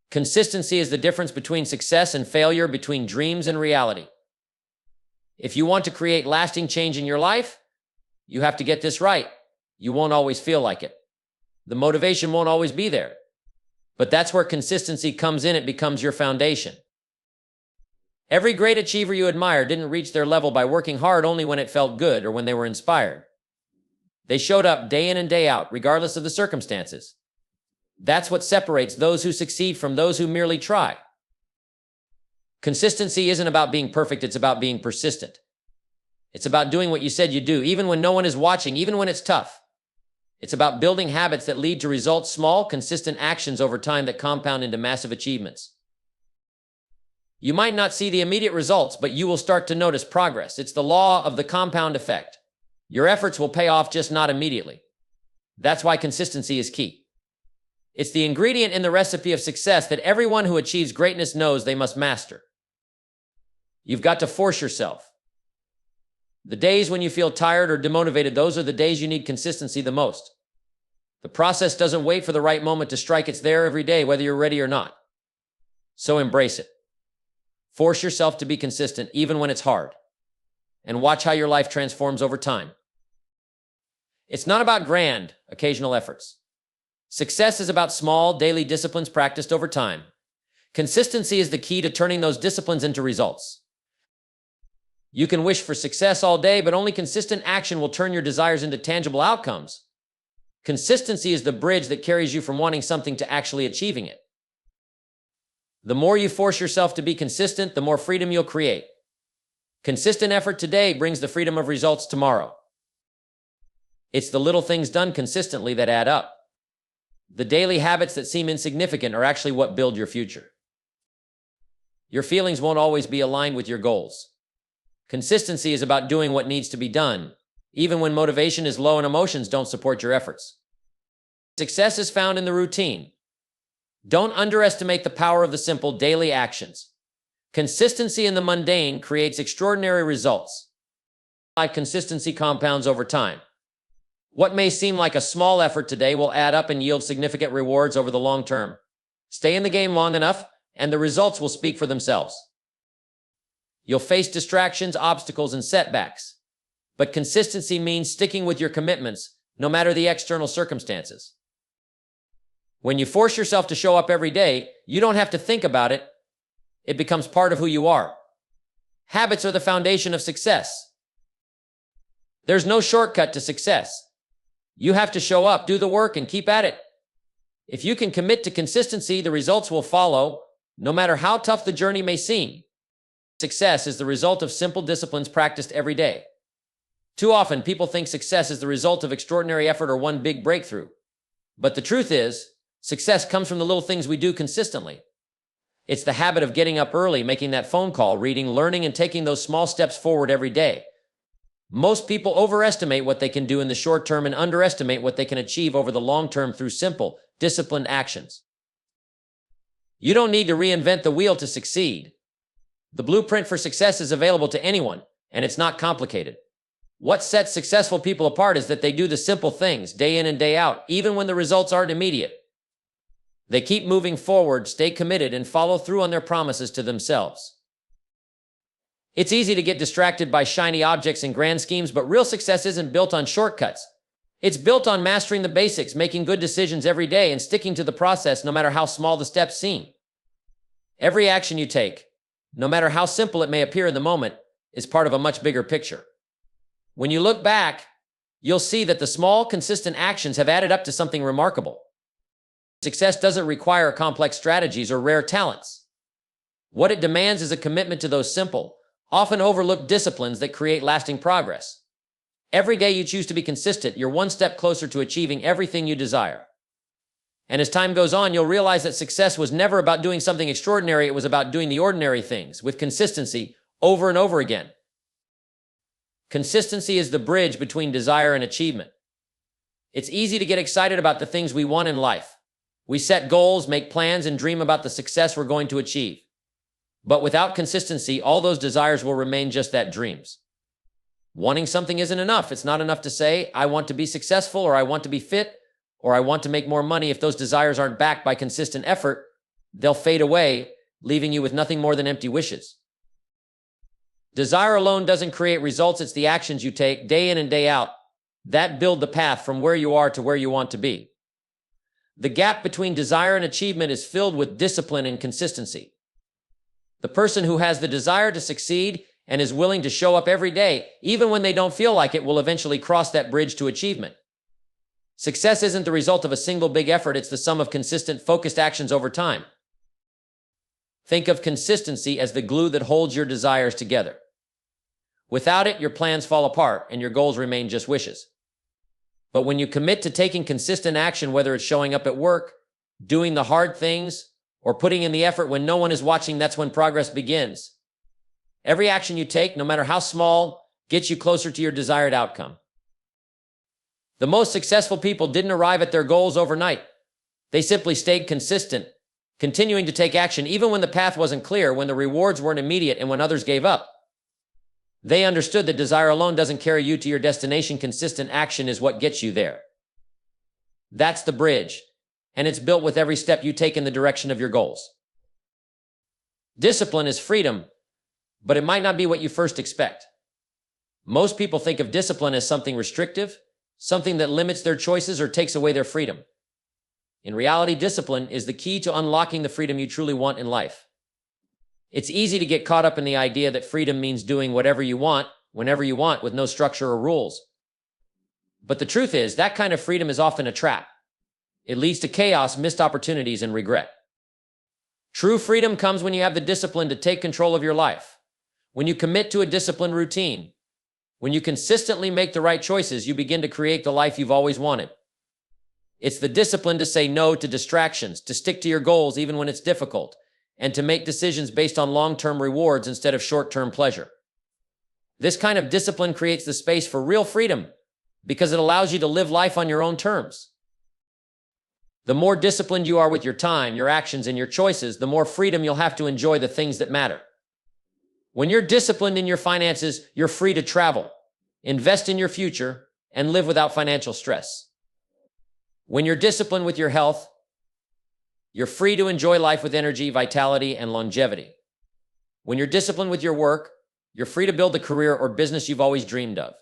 Consistency is the difference between success and failure, between dreams and reality. If you want to create lasting change in your life, you have to get this right. You won't always feel like it. The motivation won't always be there. But that's where consistency comes in. It becomes your foundation. Every great achiever you admire didn't reach their level by working hard only when it felt good or when they were inspired. They showed up day in and day out, regardless of the circumstances. That's what separates those who succeed from those who merely try. Consistency isn't about being perfect, it's about being persistent. It's about doing what you said you'd do, even when no one is watching, even when it's tough. It's about building habits that lead to results, small, consistent actions over time that compound into massive achievements. You might not see the immediate results, but you will start to notice progress. It's the law of the compound effect. Your efforts will pay off, just not immediately. That's why consistency is key. It's the ingredient in the recipe of success that everyone who achieves greatness knows they must master. You've got to force yourself. The days when you feel tired or demotivated, those are the days you need consistency the most. The process doesn't wait for the right moment to strike. It's there every day, whether you're ready or not. So embrace it. Force yourself to be consistent, even when it's hard. And watch how your life transforms over time. It's not about grand, occasional efforts. Success is about small, daily disciplines practiced over time. Consistency is the key to turning those disciplines into results. You can wish for success all day, but only consistent action will turn your desires into tangible outcomes. Consistency is the bridge that carries you from wanting something to actually achieving it. The more you force yourself to be consistent, the more freedom you'll create. Consistent effort today brings the freedom of results tomorrow. It's the little things done consistently that add up. The daily habits that seem insignificant are actually what build your future. Your feelings won't always be aligned with your goals. Consistency is about doing what needs to be done, even when motivation is low and emotions don't support your efforts. Success is found in the routine. Don't underestimate the power of the simple daily actions. Consistency in the mundane creates extraordinary results. Consistency compounds over time. What may seem like a small effort today will add up and yield significant rewards over the long term. Stay in the game long enough, and the results will speak for themselves. You'll face distractions, obstacles, and setbacks. But consistency means sticking with your commitments, no matter the external circumstances. When you force yourself to show up every day, you don't have to think about it. It becomes part of who you are. Habits are the foundation of success. There's no shortcut to success. You have to show up, do the work, and keep at it. If you can commit to consistency, the results will follow, no matter how tough the journey may seem. Success is the result of simple disciplines practiced every day. Too often, people think success is the result of extraordinary effort or one big breakthrough. But the truth is, success comes from the little things we do consistently. It's the habit of getting up early, making that phone call, reading, learning, and taking those small steps forward every day. Most people overestimate what they can do in the short term and underestimate what they can achieve over the long term through simple, disciplined actions. You don't need to reinvent the wheel to succeed. The blueprint for success is available to anyone, and it's not complicated. What sets successful people apart is that they do the simple things day in and day out, even when the results aren't immediate. They keep moving forward, stay committed, and follow through on their promises to themselves. It's easy to get distracted by shiny objects and grand schemes, but real success isn't built on shortcuts. It's built on mastering the basics, making good decisions every day, and sticking to the process no matter how small the steps seem. Every action you take, no matter how simple it may appear in the moment, is part of a much bigger picture. When you look back, you'll see that the small, consistent actions have added up to something remarkable. Success doesn't require complex strategies or rare talents. What it demands is a commitment to those simple, often overlooked disciplines that create lasting progress. Every day you choose to be consistent, you're one step closer to achieving everything you desire. And as time goes on, you'll realize that success was never about doing something extraordinary. It was about doing the ordinary things with consistency over and over again. Consistency is the bridge between desire and achievement. It's easy to get excited about the things we want in life. We set goals, make plans, and dream about the success we're going to achieve. But without consistency, all those desires will remain just that, dreams. Wanting something isn't enough. It's not enough to say, I want to be successful, or I want to be fit, or I want to make more money. If those desires aren't backed by consistent effort, they'll fade away, leaving you with nothing more than empty wishes. Desire alone doesn't create results. It's the actions you take day in and day out that build the path from where you are to where you want to be. The gap between desire and achievement is filled with discipline and consistency. The person who has the desire to succeed and is willing to show up every day, even when they don't feel like it, will eventually cross that bridge to achievement. Success isn't the result of a single big effort. It's the sum of consistent, focused actions over time. Think of consistency as the glue that holds your desires together. Without it, your plans fall apart and your goals remain just wishes. But when you commit to taking consistent action, whether it's showing up at work, doing the hard things, or putting in the effort when no one is watching, that's when progress begins. Every action you take, no matter how small, gets you closer to your desired outcome. The most successful people didn't arrive at their goals overnight. They simply stayed consistent, continuing to take action even when the path wasn't clear, when the rewards weren't immediate, and when others gave up. They understood that desire alone doesn't carry you to your destination. Consistent action is what gets you there. That's the bridge, and it's built with every step you take in the direction of your goals. Discipline is freedom, but it might not be what you first expect. Most people think of discipline as something restrictive, something that limits their choices or takes away their freedom. In reality, discipline is the key to unlocking the freedom you truly want in life. It's easy to get caught up in the idea that freedom means doing whatever you want, whenever you want, with no structure or rules. But the truth is, that kind of freedom is often a trap. It leads to chaos, missed opportunities, and regret. True freedom comes when you have the discipline to take control of your life. When you commit to a disciplined routine. When you consistently make the right choices, you begin to create the life you've always wanted. It's the discipline to say no to distractions, to stick to your goals even when it's difficult, and to make decisions based on long-term rewards instead of short-term pleasure. This kind of discipline creates the space for real freedom because it allows you to live life on your own terms. The more disciplined you are with your time, your actions, and your choices, the more freedom you'll have to enjoy the things that matter. When you're disciplined in your finances, you're free to travel, invest in your future, and live without financial stress. When you're disciplined with your health, you're free to enjoy life with energy, vitality, and longevity. When you're disciplined with your work, you're free to build the career or business you've always dreamed of.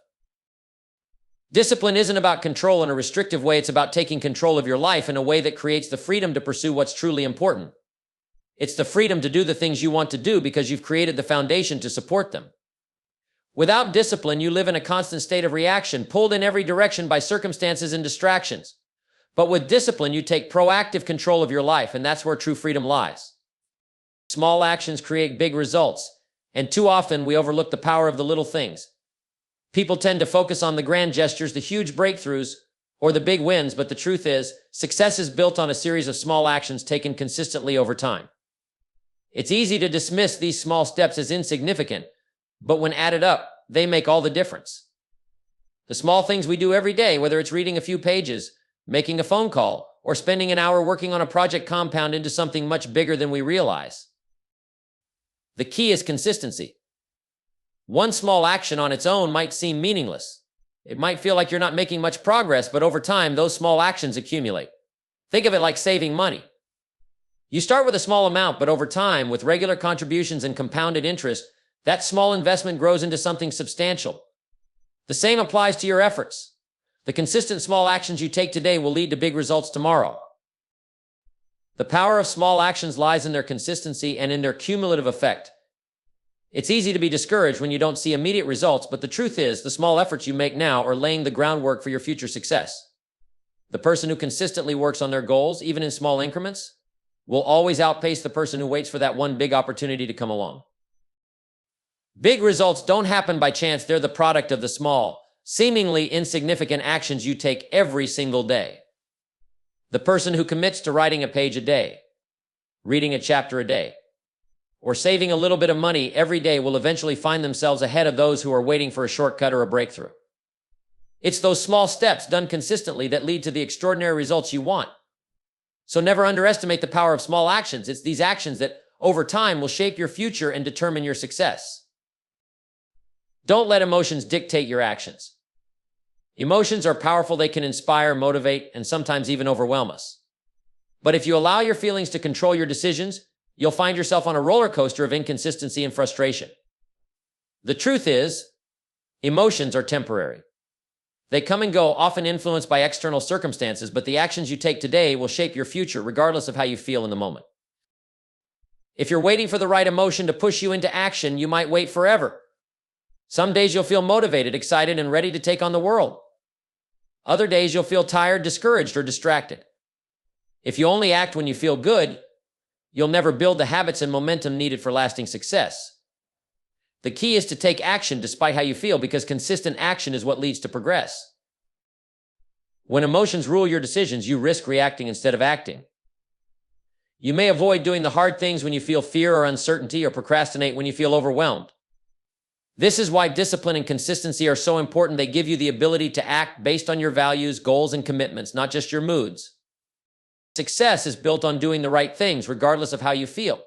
Discipline isn't about control in a restrictive way. It's about taking control of your life in a way that creates the freedom to pursue what's truly important. It's the freedom to do the things you want to do because you've created the foundation to support them. Without discipline, you live in a constant state of reaction, pulled in every direction by circumstances and distractions. But with discipline, you take proactive control of your life, and that's where true freedom lies. Small actions create big results, and too often we overlook the power of the little things. People tend to focus on the grand gestures, the huge breakthroughs, or the big wins, but the truth is, success is built on a series of small actions taken consistently over time. It's easy to dismiss these small steps as insignificant, but when added up, they make all the difference. The small things we do every day, whether it's reading a few pages, making a phone call, or spending an hour working on a project, compound into something much bigger than we realize. The key is consistency. One small action on its own might seem meaningless. It might feel like you're not making much progress, but over time, those small actions accumulate. Think of it like saving money. You start with a small amount, but over time, with regular contributions and compounded interest, that small investment grows into something substantial. The same applies to your efforts. The consistent small actions you take today will lead to big results tomorrow. The power of small actions lies in their consistency and in their cumulative effect. It's easy to be discouraged when you don't see immediate results, but the truth is, the small efforts you make now are laying the groundwork for your future success. The person who consistently works on their goals, even in small increments, will always outpace the person who waits for that one big opportunity to come along. Big results don't happen by chance. They're the product of the small, seemingly insignificant actions you take every single day. The person who commits to writing a page a day, reading a chapter a day, or saving a little bit of money every day will eventually find themselves ahead of those who are waiting for a shortcut or a breakthrough. It's those small steps done consistently that lead to the extraordinary results you want. So never underestimate the power of small actions. It's these actions that, over time, will shape your future and determine your success. Don't let emotions dictate your actions. Emotions are powerful. They can inspire, motivate, and sometimes even overwhelm us. But if you allow your feelings to control your decisions, you'll find yourself on a roller coaster of inconsistency and frustration. The truth is, emotions are temporary. They come and go, often influenced by external circumstances, but the actions you take today will shape your future regardless of how you feel in the moment. If you're waiting for the right emotion to push you into action, you might wait forever. Some days you'll feel motivated, excited, and ready to take on the world. Other days you'll feel tired, discouraged, or distracted. If you only act when you feel good, you'll never build the habits and momentum needed for lasting success. The key is to take action despite how you feel, because consistent action is what leads to progress. When emotions rule your decisions, you risk reacting instead of acting. You may avoid doing the hard things when you feel fear or uncertainty, or procrastinate when you feel overwhelmed. This is why discipline and consistency are so important. They give you the ability to act based on your values, goals, and commitments, not just your moods. Success is built on doing the right things, regardless of how you feel.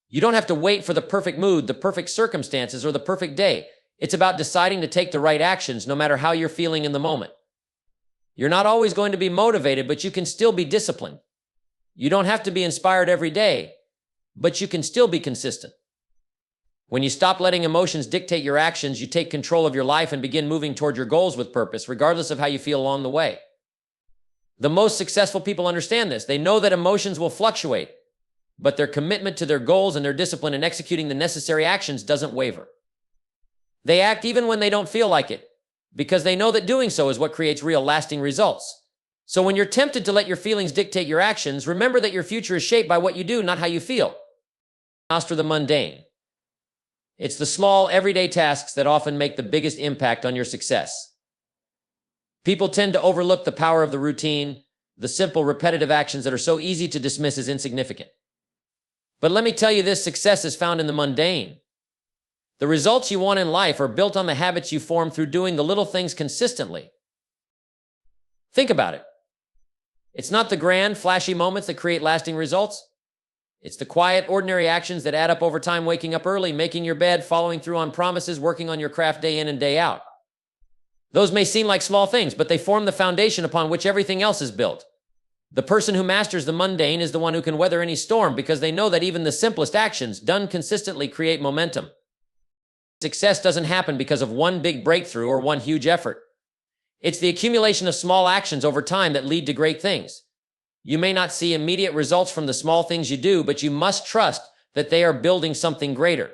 You don't have to wait for the perfect mood, the perfect circumstances, or the perfect day. It's about deciding to take the right actions, no matter how you're feeling in the moment. You're not always going to be motivated, but you can still be disciplined. You don't have to be inspired every day, but you can still be consistent. When you stop letting emotions dictate your actions, you take control of your life and begin moving toward your goals with purpose, regardless of how you feel along the way. The most successful people understand this. They know that emotions will fluctuate, but their commitment to their goals and their discipline in executing the necessary actions doesn't waver. They act even when they don't feel like it, because they know that doing so is what creates real, lasting results. So when you're tempted to let your feelings dictate your actions, remember that your future is shaped by what you do, not how you feel. Master the mundane. It's the small, everyday tasks that often make the biggest impact on your success. People tend to overlook the power of the routine, the simple, repetitive actions that are so easy to dismiss as insignificant. But let me tell you this, success is found in the mundane. The results you want in life are built on the habits you form through doing the little things consistently. Think about it. It's not the grand, flashy moments that create lasting results. It's the quiet, ordinary actions that add up over time: waking up early, making your bed, following through on promises, working on your craft day in and day out. Those may seem like small things, but they form the foundation upon which everything else is built. The person who masters the mundane is the one who can weather any storm, because they know that even the simplest actions, done consistently, create momentum. Success doesn't happen because of one big breakthrough or one huge effort. It's the accumulation of small actions over time that lead to great things. You may not see immediate results from the small things you do, but you must trust that they are building something greater.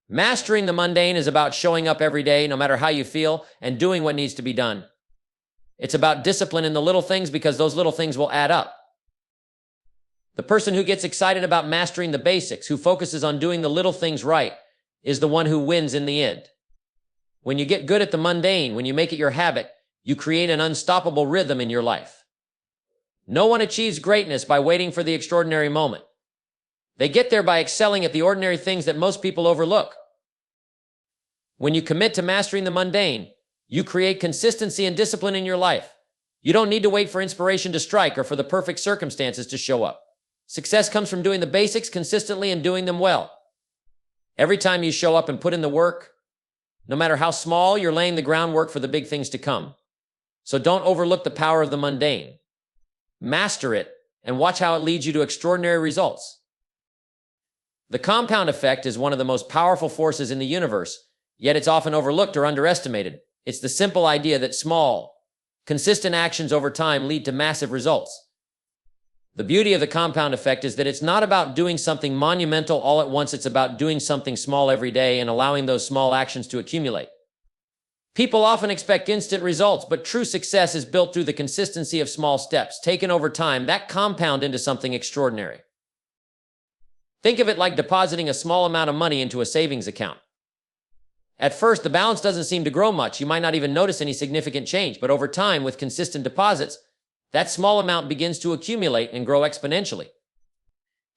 Mastering the mundane is about showing up every day, no matter how you feel, and doing what needs to be done. It's about discipline in the little things, because those little things will add up. The person who gets excited about mastering the basics, who focuses on doing the little things right, is the one who wins in the end. When you get good at the mundane, when you make it your habit, you create an unstoppable rhythm in your life. No one achieves greatness by waiting for the extraordinary moment. They get there by excelling at the ordinary things that most people overlook. When you commit to mastering the mundane, you create consistency and discipline in your life. You don't need to wait for inspiration to strike or for the perfect circumstances to show up. Success comes from doing the basics consistently and doing them well. Every time you show up and put in the work, no matter how small, you're laying the groundwork for the big things to come. So don't overlook the power of the mundane. Master it and watch how it leads you to extraordinary results. The compound effect is one of the most powerful forces in the universe, yet it's often overlooked or underestimated. It's the simple idea that small, consistent actions over time lead to massive results. The beauty of the compound effect is that it's not about doing something monumental all at once. It's about doing something small every day and allowing those small actions to accumulate. People often expect instant results, but true success is built through the consistency of small steps taken over time that compound into something extraordinary. Think of it like depositing a small amount of money into a savings account. At first, the balance doesn't seem to grow much. You might not even notice any significant change, but over time, with consistent deposits, that small amount begins to accumulate and grow exponentially.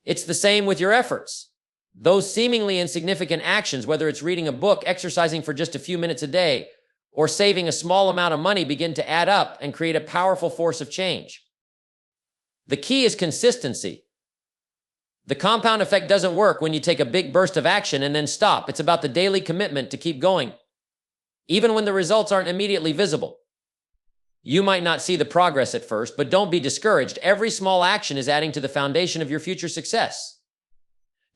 It's the same with your efforts. Those seemingly insignificant actions, whether it's reading a book, exercising for just a few minutes a day, or saving a small amount of money, begin to add up and create a powerful force of change. The key is consistency. The compound effect doesn't work when you take a big burst of action and then stop. It's about the daily commitment to keep going, even when the results aren't immediately visible. You might not see the progress at first, but don't be discouraged. Every small action is adding to the foundation of your future success.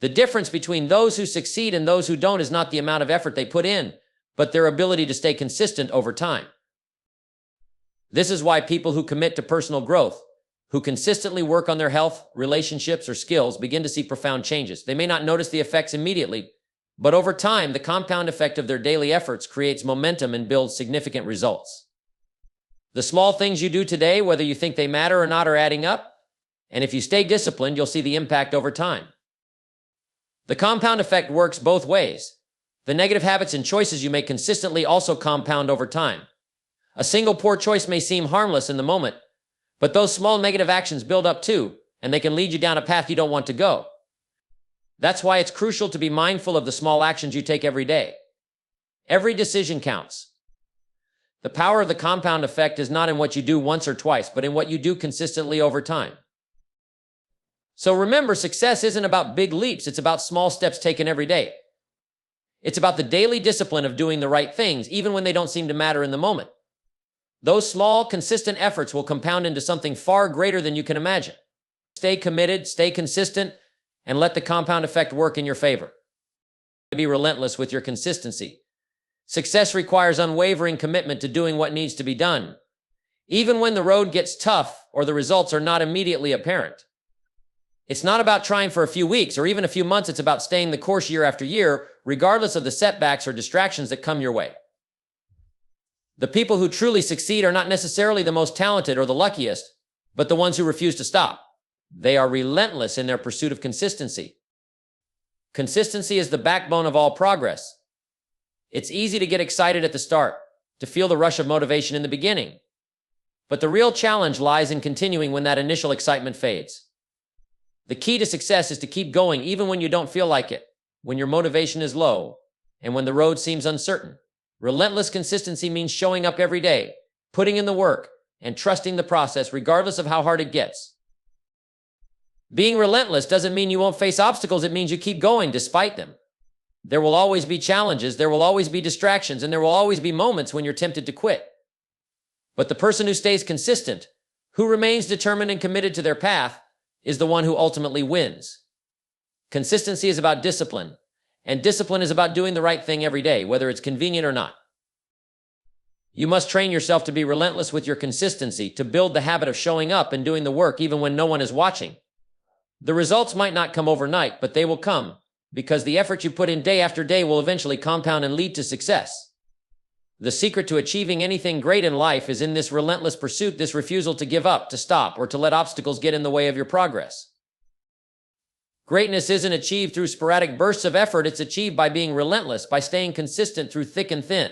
The difference between those who succeed and those who don't is not the amount of effort they put in, but their ability to stay consistent over time. This is why people who commit to personal growth, who consistently work on their health, relationships, or skills, begin to see profound changes. They may not notice the effects immediately, but over time, the compound effect of their daily efforts creates momentum and builds significant results. The small things you do today, whether you think they matter or not, are adding up, and if you stay disciplined, you'll see the impact over time. The compound effect works both ways. The negative habits and choices you make consistently also compound over time. A single poor choice may seem harmless in the moment, but those small negative actions build up too, and they can lead you down a path you don't want to go. That's why it's crucial to be mindful of the small actions you take every day. Every decision counts. The power of the compound effect is not in what you do once or twice, but in what you do consistently over time. So remember, success isn't about big leaps, it's about small steps taken every day. It's about the daily discipline of doing the right things, even when they don't seem to matter in the moment. Those small, consistent efforts will compound into something far greater than you can imagine. Stay committed, stay consistent, and let the compound effect work in your favor. Be relentless with your consistency. Success requires unwavering commitment to doing what needs to be done, even when the road gets tough or the results are not immediately apparent. It's not about trying for a few weeks or even a few months. It's about staying the course year after year, regardless of the setbacks or distractions that come your way. The people who truly succeed are not necessarily the most talented or the luckiest, but the ones who refuse to stop. They are relentless in their pursuit of consistency. Consistency is the backbone of all progress. It's easy to get excited at the start, to feel the rush of motivation in the beginning. But the real challenge lies in continuing when that initial excitement fades. The key to success is to keep going even when you don't feel like it, when your motivation is low, and when the road seems uncertain. Relentless consistency means showing up every day, putting in the work, and trusting the process regardless of how hard it gets. Being relentless doesn't mean you won't face obstacles. It means you keep going despite them. There will always be challenges, there will always be distractions, and there will always be moments when you're tempted to quit. But the person who stays consistent, who remains determined and committed to their path, is the one who ultimately wins. Consistency is about discipline, and discipline is about doing the right thing every day, whether it's convenient or not. You must train yourself to be relentless with your consistency, to build the habit of showing up and doing the work even when no one is watching. The results might not come overnight, but they will come, because the effort you put in day after day will eventually compound and lead to success. The secret to achieving anything great in life is in this relentless pursuit, this refusal to give up, to stop, or to let obstacles get in the way of your progress. Greatness isn't achieved through sporadic bursts of effort. It's achieved by being relentless, by staying consistent through thick and thin.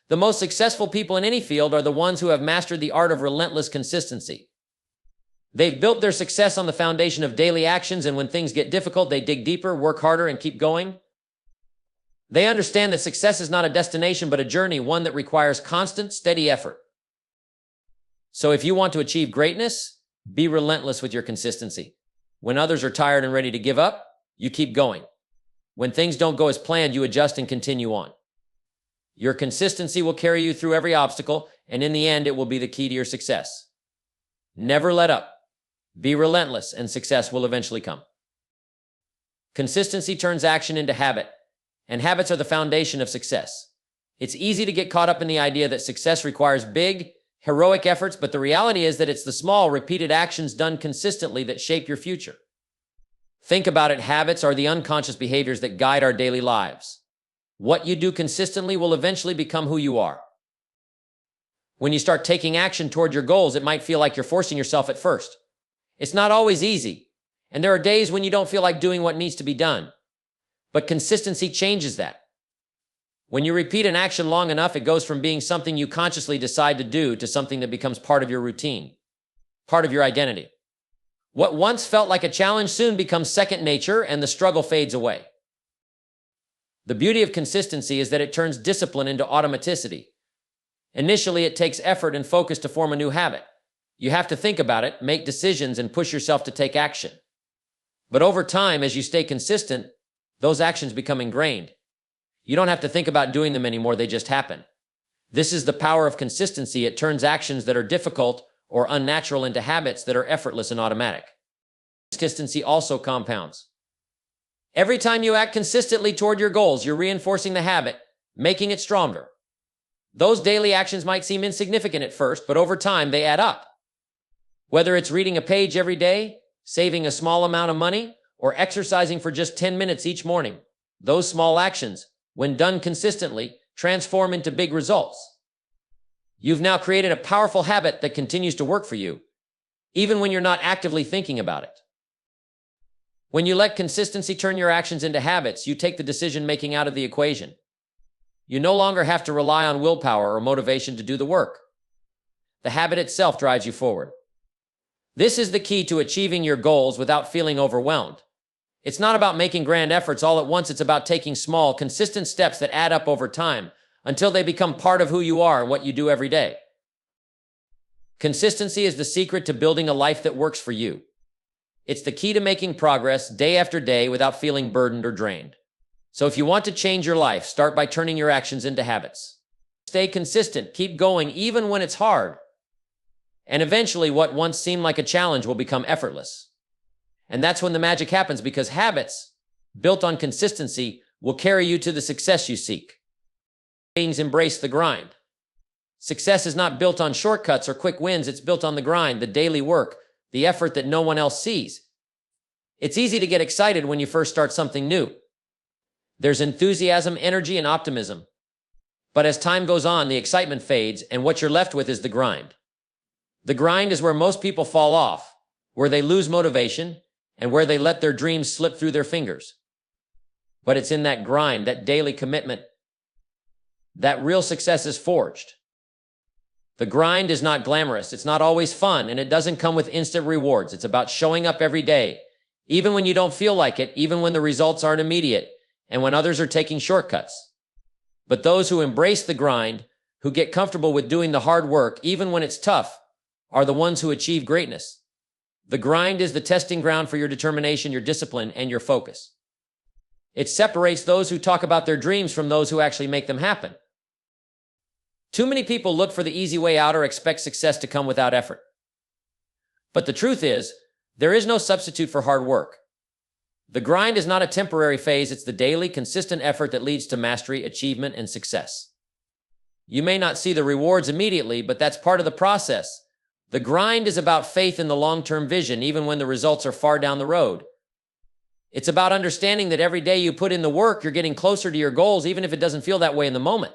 The most successful people in any field are the ones who have mastered the art of relentless consistency. They've built their success on the foundation of daily actions, and when things get difficult, they dig deeper, work harder, and keep going. They understand that success is not a destination, but a journey, one that requires constant, steady effort. So if you want to achieve greatness, be relentless with your consistency. When others are tired and ready to give up, you keep going. When things don't go as planned, you adjust and continue on. Your consistency will carry you through every obstacle, and in the end, it will be the key to your success. Never let up. Be relentless, and success will eventually come. Consistency turns action into habit, and habits are the foundation of success. It's easy to get caught up in the idea that success requires big, heroic efforts, but the reality is that it's the small, repeated actions done consistently that shape your future. Think about it. Habits are the unconscious behaviors that guide our daily lives. What you do consistently will eventually become who you are. When you start taking action toward your goals, it might feel like you're forcing yourself at first. It's not always easy, and there are days when you don't feel like doing what needs to be done. But consistency changes that. When you repeat an action long enough, it goes from being something you consciously decide to do to something that becomes part of your routine, part of your identity. What once felt like a challenge soon becomes second nature, and the struggle fades away. The beauty of consistency is that it turns discipline into automaticity. Initially, it takes effort and focus to form a new habit. You have to think about it, make decisions, and push yourself to take action. But over time, as you stay consistent, those actions become ingrained. You don't have to think about doing them anymore, they just happen. This is the power of consistency. It turns actions that are difficult or unnatural into habits that are effortless and automatic. Consistency also compounds. Every time you act consistently toward your goals, you're reinforcing the habit, making it stronger. Those daily actions might seem insignificant at first, but over time they add up. Whether it's reading a page every day, saving a small amount of money, or exercising for just 10 minutes each morning, those small actions, when done consistently, transform into big results. You've now created a powerful habit that continues to work for you, even when you're not actively thinking about it. When you let consistency turn your actions into habits, you take the decision-making out of the equation. You no longer have to rely on willpower or motivation to do the work. The habit itself drives you forward. This is the key to achieving your goals without feeling overwhelmed. It's not about making grand efforts all at once. It's about taking small, consistent steps that add up over time until they become part of who you are and what you do every day. Consistency is the secret to building a life that works for you. It's the key to making progress day after day without feeling burdened or drained. So if you want to change your life, start by turning your actions into habits. Stay consistent, keep going even when it's hard. And eventually what once seemed like a challenge will become effortless. And that's when the magic happens, because habits built on consistency will carry you to the success you seek. Embrace the grind. Success is not built on shortcuts or quick wins. It's built on the grind, the daily work, the effort that no one else sees. It's easy to get excited when you first start something new. There's enthusiasm, energy, and optimism. But as time goes on, the excitement fades, and what you're left with is the grind. The grind is where most people fall off, where they lose motivation, and where they let their dreams slip through their fingers. But it's in that grind, that daily commitment, that real success is forged. The grind is not glamorous, it's not always fun, and it doesn't come with instant rewards. It's about showing up every day, even when you don't feel like it, even when the results aren't immediate, and when others are taking shortcuts. But those who embrace the grind, who get comfortable with doing the hard work, even when it's tough, are the ones who achieve greatness. The grind is the testing ground for your determination, your discipline, and your focus. It separates those who talk about their dreams from those who actually make them happen. Too many people look for the easy way out or expect success to come without effort. But the truth is, there is no substitute for hard work. The grind is not a temporary phase, it's the daily, consistent effort that leads to mastery, achievement, and success. You may not see the rewards immediately, but that's part of the process. The grind is about faith in the long-term vision, even when the results are far down the road. It's about understanding that every day you put in the work, you're getting closer to your goals, even if it doesn't feel that way in the moment.